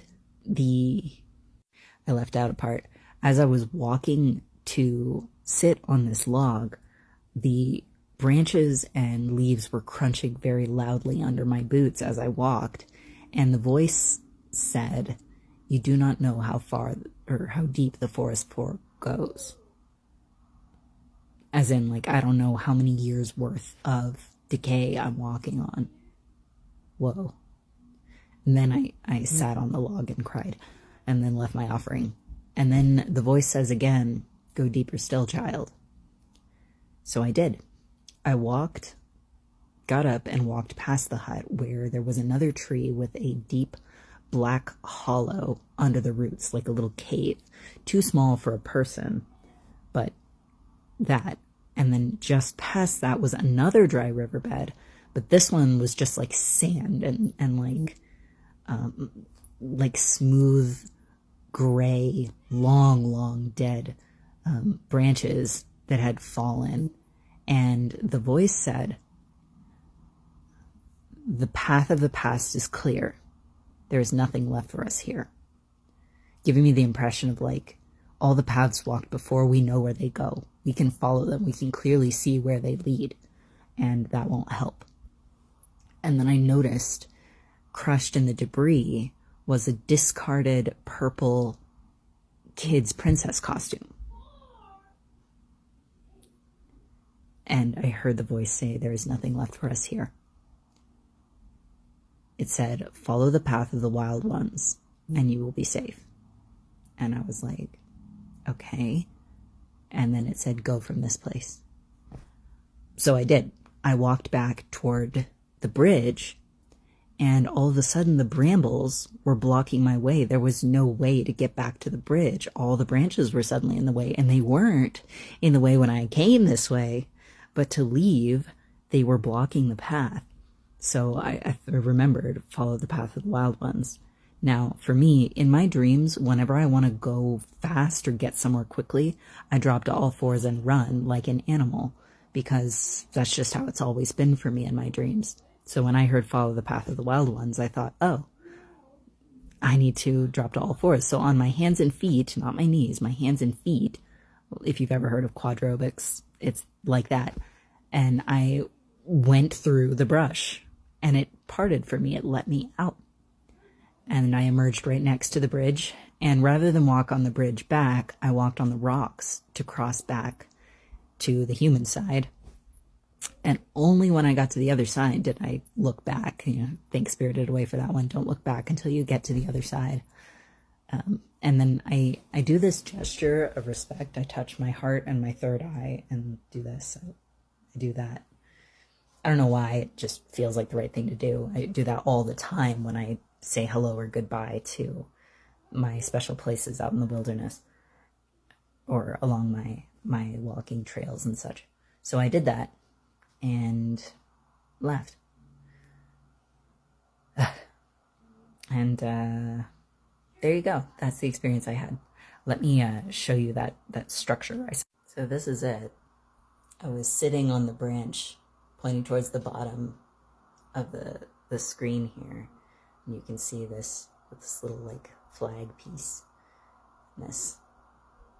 I left out a part. As I was walking to sit on this log, the branches and leaves were crunching very loudly under my boots as I walked, and the voice said, "You do not know how far or how deep the forest fork goes." As in, like, I don't know how many years worth of decay I'm walking on. Whoa. And then I sat on the log and cried, and then left my offering. And then the voice says again, "Go deeper still, child." So I did. I got up and walked past the hut where there was another tree with a deep black hollow under the roots, like a little cave. Too small for a person, but that. And then just past that was another dry riverbed, but this one was just like sand and like smooth, gray, long dead branches that had fallen. And the voice said, "The path of the past is clear. There is nothing left for us here." Giving me the impression of like all the paths walked before, we know where they go. We can follow them. We can clearly see where they lead, and that won't help. And then I noticed crushed in the debris was a discarded purple kid's princess costume. And I heard the voice say, "There is nothing left for us here." It said, "Follow the path of the wild ones and you will be safe." And I was like, okay. And then it said, "Go from this place." So I did. I walked back toward the bridge, and all of a sudden the brambles were blocking my way. There was no way to get back to the bridge. All the branches were suddenly in the way, and they weren't in the way when I came this way. But to leave, they were blocking the path. So I remembered, follow the path of the wild ones. Now, for me, in my dreams, whenever I want to go fast or get somewhere quickly, I drop to all fours and run like an animal, because that's just how it's always been for me in my dreams. So when I heard follow the path of the wild ones, I thought, oh, I need to drop to all fours. So on my hands and feet, not my knees, my hands and feet, if you've ever heard of quadrobics, it's like that. And I went through the brush, and it parted for me. It let me out. And I emerged right next to the bridge. And rather than walk on the bridge back, I walked on the rocks to cross back to the human side. And only when I got to the other side did I look back. Think Spirited Away for that one. Don't look back until you get to the other side. And then I do this gesture of respect. I touch my heart and my third eye and do this. So I do that. I don't know why. It just feels like the right thing to do. I do that all the time when I say hello or goodbye to my special places out in the wilderness or along my walking trails and such. So I did that and left. And there you go. That's the experience I had. Let me show you that structure. So this is it. I was sitting on the branch pointing towards the bottom of the screen here. And you can see this with this little like flag piece-ness,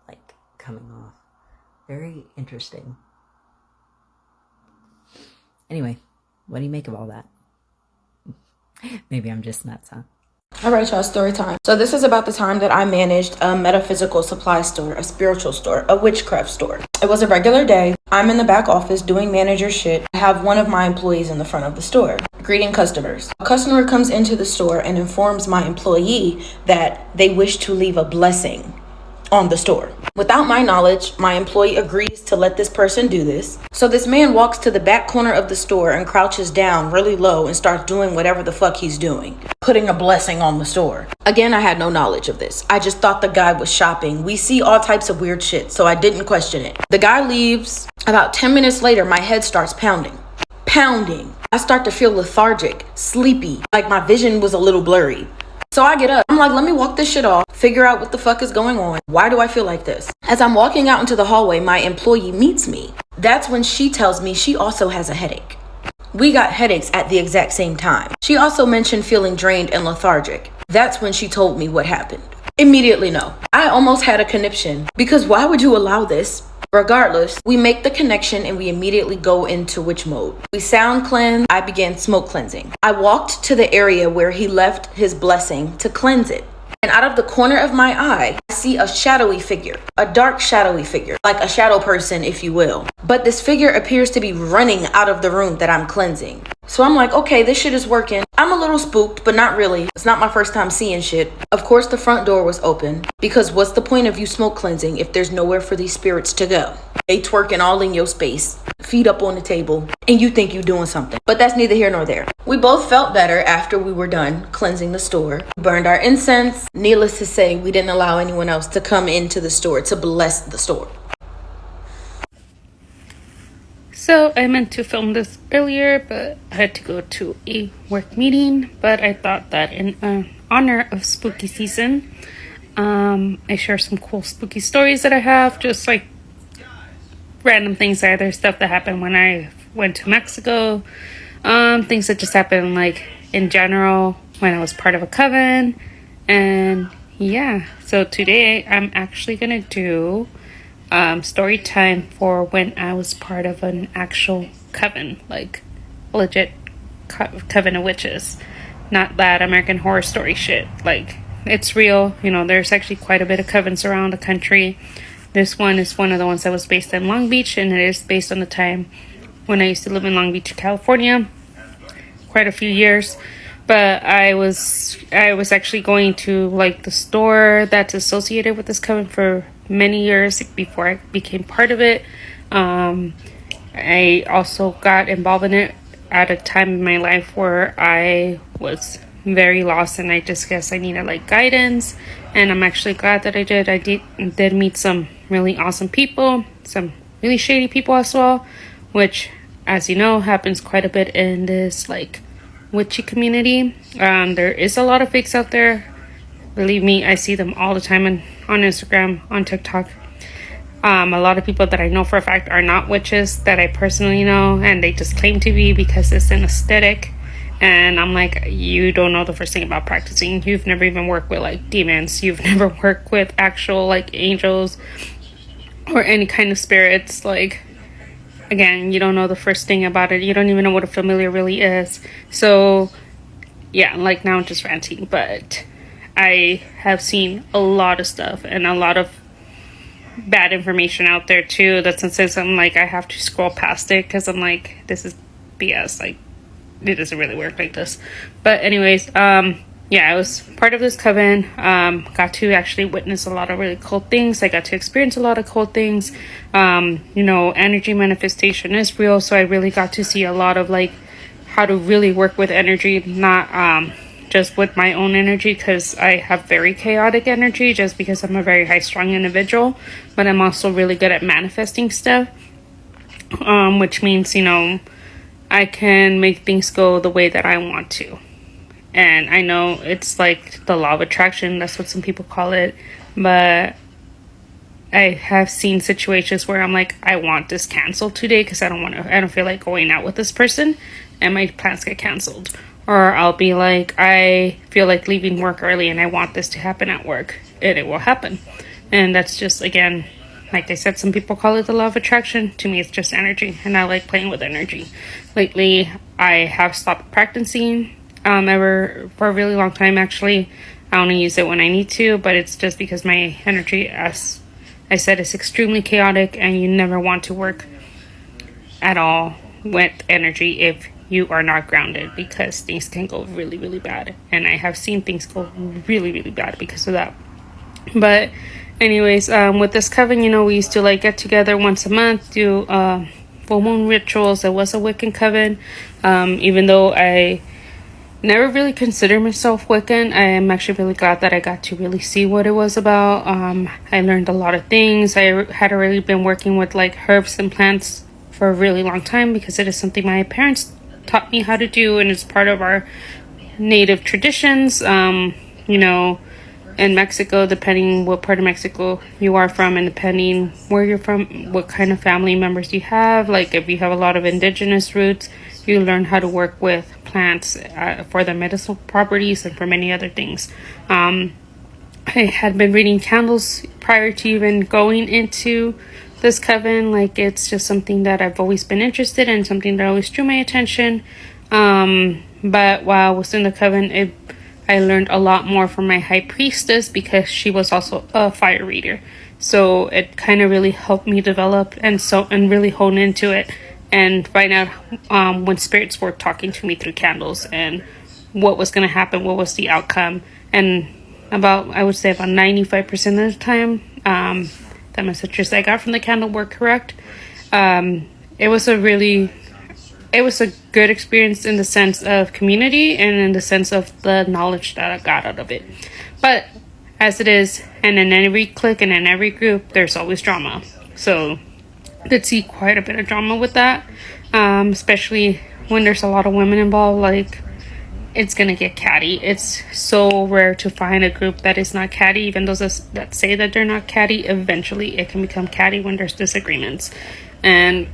like, coming off. Very interesting. Anyway, what do you make of all that? Maybe I'm just nuts, huh? All right, y'all, story time. So this is about the time that I managed a metaphysical supply store, a spiritual store, a witchcraft store. It was a regular day. I'm in the back office doing manager shit. I have one of my employees in the front of the store, greeting customers. A customer comes into the store and informs my employee that they wish to leave a blessing on the store. Without my knowledge, my employee agrees to let this person do this. So this man walks to the back corner of the store and crouches down really low and starts doing whatever the fuck he's doing, putting a blessing on the store. Again, I had no knowledge of this. I just thought the guy was shopping. We see all types of weird shit, so I didn't question it. The guy leaves. About 10 minutes later, my head starts pounding. I start to feel lethargic, sleepy, like my vision was a little blurry. So I get up. I'm like, let me walk this shit off, figure out what the fuck is going on. Why do I feel like this? As I'm walking out into the hallway, my employee meets me. That's when she tells me she also has a headache. We got headaches at the exact same time. She also mentioned feeling drained and lethargic. That's when she told me what happened. Immediately no. I almost had a conniption because why would you allow this? Regardless, we make the connection and we immediately go into witch mode. We sound cleanse. I began smoke cleansing. I walked to the area where he left his blessing to cleanse it. And out of the corner of my eye, I see a shadowy figure, a dark shadowy figure, like a shadow person, if you will. But this figure appears to be running out of the room that I'm cleansing. So I'm like, okay, this shit is working. I'm a little spooked, but not really. It's not my first time seeing shit. Of course, the front door was open because what's the point of you smoke cleansing if there's nowhere for these spirits to go? They twerking all in your space, feet up on the table, and you think you're doing something. But that's neither here nor there. We both felt better after we were done cleansing the store. We burned our incense. Needless to say, we didn't allow anyone else to come into the store to bless the store. So I meant to film this earlier, but I had to go to a work meeting. But I thought that in honor of spooky season, I share some cool spooky stories that I have, just like random things, either stuff that happened when I went to Mexico, things that just happened like in general when I was part of a coven. And yeah, so today I'm actually gonna do story time for when I was part of an actual coven, like legit coven of witches, not that American Horror Story shit. Like, it's real. You know, there's actually quite a bit of covens around the country. This one is one of the ones that was based in Long Beach, and it is based on the time when I used to live in Long Beach, California, quite a few years. But I was actually going to like the store that's associated with this coven for many years before I became part of it. I also got involved in it at a time in my life where I was very lost, and I just guess I needed like guidance. And I'm actually glad that I did. I did meet some really awesome people, some really shady people as well, which, as you know, happens quite a bit in this like witchy community. There is a lot of fakes out there. Believe me, I see them all the time on Instagram, on TikTok. A lot of people that I know for a fact are not witches that I personally know, and they just claim to be because it's an aesthetic. And I'm like, you don't know the first thing about practicing. You've never even worked with like demons. You've never worked with actual like angels or any kind of spirits. Like, again, you don't know the first thing about it. You don't even know what a familiar really is. So yeah, like now I'm just ranting, but I have seen a lot of stuff and a lot of bad information out there too. That since I'm like, I have to scroll past it because I'm like, this is BS. Like, it doesn't really work like this. But anyways, yeah, I was part of this coven. Got to actually witness a lot of really cool things. I got to experience a lot of cool things. You know, energy manifestation is real, so I really got to see a lot of like how to really work with energy, not just with my own energy, because I have very chaotic energy just because I'm a very high strung individual, but I'm also really good at manifesting stuff, which means, you know, I can make things go the way that I want to. And I know it's like the law of attraction, that's what some people call it, but I have seen situations where I'm like, I want this canceled today because I don't feel like going out with this person, and my plans get canceled. or I'll be like, I feel like leaving work early and I want this to happen at work, and it will happen. And that's just, again, like I said, some people call it the law of attraction. To me, it's just energy, and I like playing with energy. Lately, I have stopped practicing ever for a really long time, actually. I only use it when I need to, but it's just because my energy, as I said, is extremely chaotic, and you never want to work at all with energy if you are not grounded, because things can go really, really bad. And I have seen things go really, really bad because of that. But anyways, with this coven, we used to like get together once a month, do full moon rituals. It was a Wiccan coven. Even though I never really considered myself Wiccan, I am actually really glad that I got to really see what it was about. I learned a lot of things. I had already been working with like herbs and plants for a really long time, because it is something my parents taught me how to do, and it's part of our native traditions. In Mexico, depending what part of Mexico you are from, and depending where you're from, what kind of family members you have. Like if you have a lot of indigenous roots, you learn how to work with plants for their medicinal properties and for many other things. I had been reading candles prior to even going into this coven. Like it's just something that I've always been interested in, something that always drew my attention. But while I was in the coven, I learned a lot more from my high priestess, because she was also a fire reader. So it kind of really helped me develop and really hone into it and find out when spirits were talking to me through candles and what was going to happen, what was the outcome. And I would say about 95% of the time, the messages I got from the candle were correct. It was a good experience in the sense of community and in the sense of the knowledge that I got out of it. But as it is, and in every clique and in every group, there's always drama. So I could see quite a bit of drama with that, especially when there's a lot of women involved. Like, it's gonna get catty. It's so rare to find a group that is not catty. Even those that say that they're not catty, eventually it can become catty when there's disagreements. And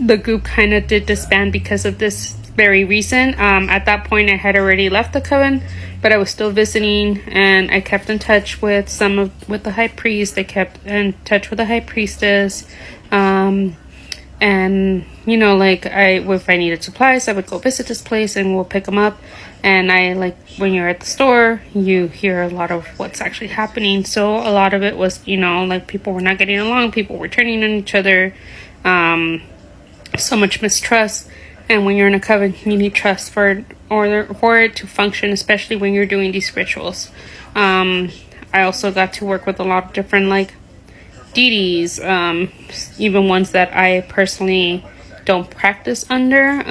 the group kind of did disband because of this very reason. At that point, I had already left the coven, but I was still visiting, and I kept in touch with the high priest. I kept in touch with the high priestess, and if I needed supplies, I would go visit this place and we'll pick them up. And when you're at the store, you hear a lot of what's actually happening. So a lot of it was, people were not getting along, people were turning on each other. So much mistrust. And when you're in a coven, you need trust for it to function, especially when you're doing these rituals. I also got to work with a lot of different deities, even ones that I personally don't practice under.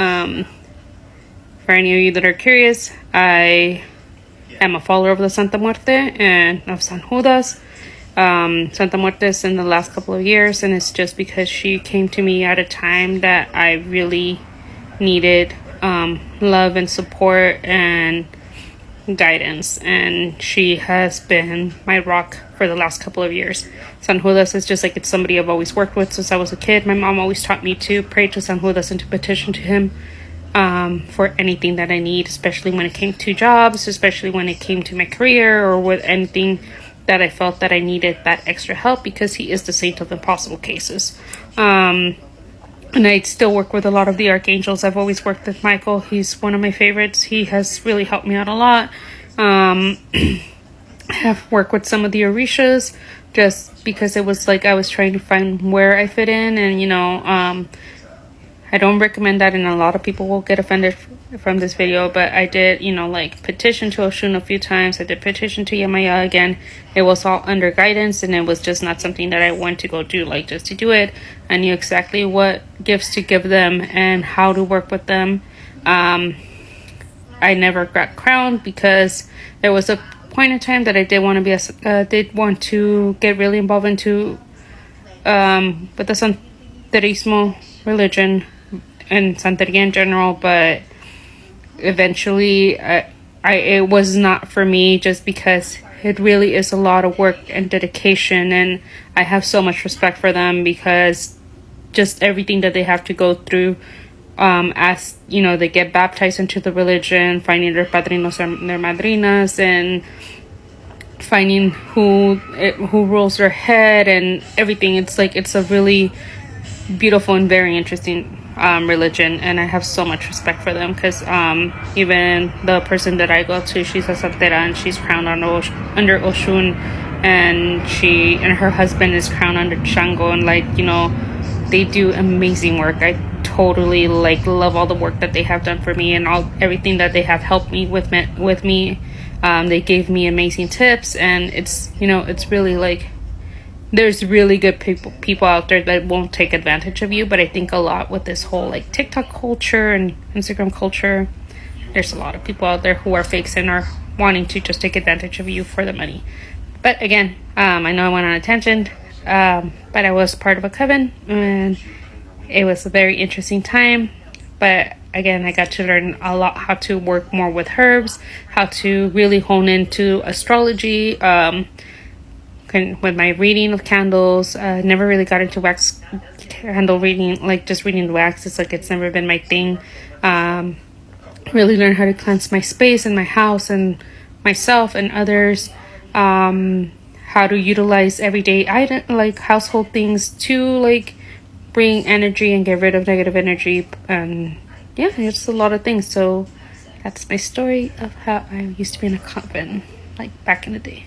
For any of you that are curious, I am a follower of the Santa Muerte and of San Judas. Santa Muerte's in the last couple of years, and it's just because she came to me at a time that I really needed love and support and guidance, and she has been my rock for the last couple of years. San Judas is just it's somebody I've always worked with since I was a kid. My mom always taught me to pray to San Judas and to petition to him for anything that I need, especially when it came to jobs, especially when it came to my career, or with anything that I felt that I needed that extra help, because he is the saint of impossible cases. And I still work with a lot of the archangels. I've always worked with Michael. He's one of my favorites. He has really helped me out a lot. I have worked with some of the Orishas, just because it was I was trying to find where I fit in. And, I don't recommend that, and a lot of people will get offended from this video, but I did, petition to Oshun a few times. I did petition to Yamaya again. It was all under guidance, and it was just not something that I went to go do, just to do it. I knew exactly what gifts to give them and how to work with them. I never got crowned, because there was a point in time that I did want to get really involved into with the Santerismo religion and Santeria in general, but eventually it was not for me, just because it really is a lot of work and dedication, and I have so much respect for them, because just everything that they have to go through as they get baptized into the religion, finding their padrinos and their madrinas, and finding who rules their head and everything. It's a really beautiful and very interesting religion, and I have so much respect for them, because even the person that I go to, she's a santera, and she's crowned under Oshun, and her husband is crowned under Shango, and they do amazing work. I totally love all the work that they have done for me, and everything that they have helped me with me. They gave me amazing tips, and it's really there's really good people out there that won't take advantage of you. But I think a lot with this whole TikTok culture and Instagram culture, there's a lot of people out there who are fakes and are wanting to just take advantage of you for the money. But again, I know I went on a tangent, but I was part of a coven, and it was a very interesting time. But again, I got to learn a lot how to work more with herbs, how to really hone into astrology, with my reading of candles. Never really got into wax candle reading, just reading the wax. It's never been my thing. Really learn how to cleanse my space and my house and myself and others. How to utilize everyday household things to bring energy and get rid of negative energy. And yeah, it's a lot of things. So that's my story of how I used to be in a coven back in the day.